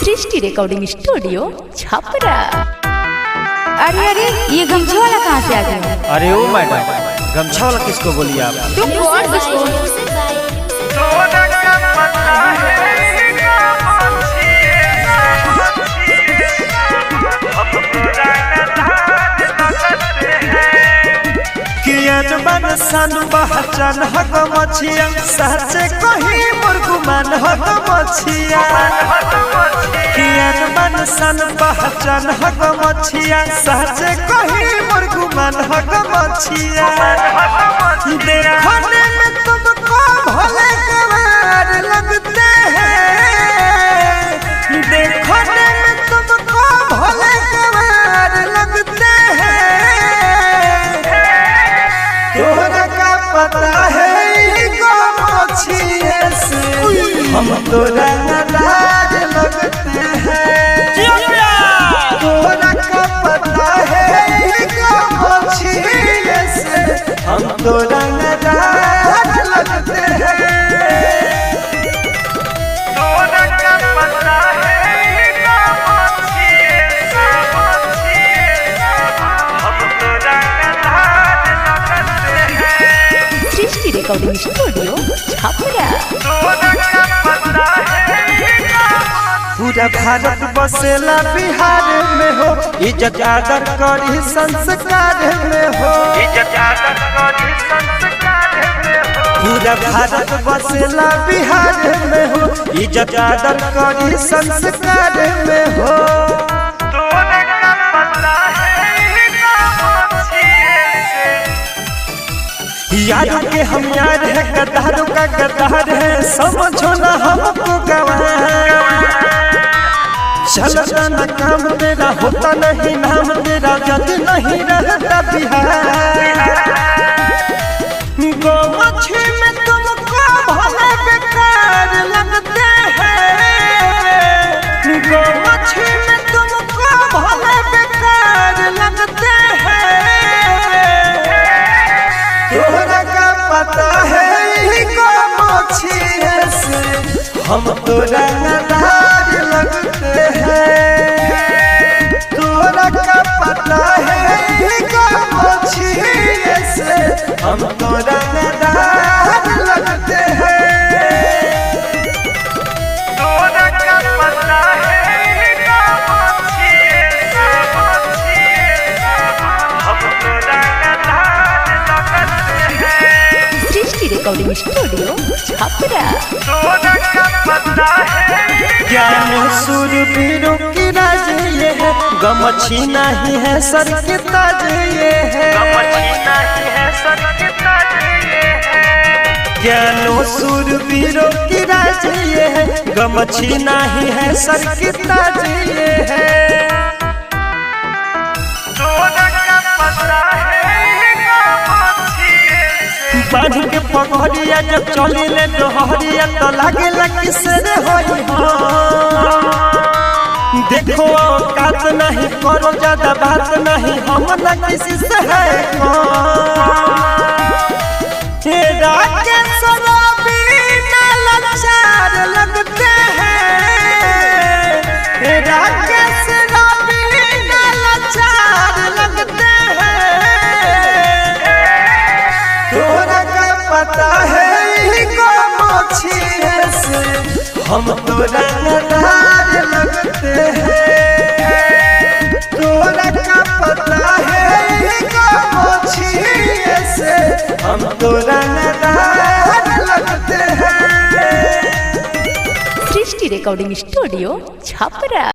सृष्टि recording studio Chhapra. अरे अरे ये गमछा वाला कहाँ से आ गया? अरे ओ मैडम, गमछा वाला किसको बोली आप? तुम कौन किसको? मन सन पहचान हक मछिया सचे कही मुर्गुमान हक मछिया कियन मन सन पहचान हक मछिया सचे कही मुर्गुमान हक मछिया देखने में तुमको भले गवार लगते हैं, देखने में तुमको भले गवार लगते हैं। तोरा का पता है मछिए से हम तोरा नाराज लगते हैं। तोरा का पता है मछिए से हम तोरा नाराज लगते हैं। तोरा का पता है मछिए से हम तोरा सृष्टि रिकॉर्डिंग स्टूडियो छपरा। पूरा भारत बसेला बिहार में हो, इज्जत आदर करी संस्कार में हो। पूरा भारत बसेला बिहार में हो, इज्जत आदर करी संस्कार में हो। यारों के हम यार है, गद्दारों का गद्दार है, समझो ना हमको गवार। चलता न काम तेरा, होता नहीं नाम तेरा, जद नहीं रहता बिहार। गो मछली में तुमको भले बेकार लगते हैं, गो मछली में तुमको भले बेकार लगते हैं। तोरा का पता है मछिए से हम तोरा नाराज लगते हैं। तोरा का पता है मछिए से हम तोरा नाराज लगते हैं। तोरा का पता है मछिए से हम तोरा सृष्टि रिकॉर्डिंग स्टूडियो छपरा। ज्ञान सूरबीरों की राज ये है, गमछी नहीं है सर के ताज ये है। ज्ञानो सूरबीरों की राज ये है, गमछी नहीं है सर के ताज ये है। बांध के पगड़िया जब चली ले डोहरिया तो लागे किसने होई हो। देखो औकात नहीं, करो ज्यादा बात नहीं, हम न किसी से है के शराबी न लाचार लगते हैं, के शराबी न लाचार लगते हैं। तोरा का पता है मछिए से हम तोरा नाराज लगते हैं। तोरा का पता है मछिए से हम तोरा नाराज लगते हैं। सृष्टि रिकॉर्डिंग स्टूडियो छपरा।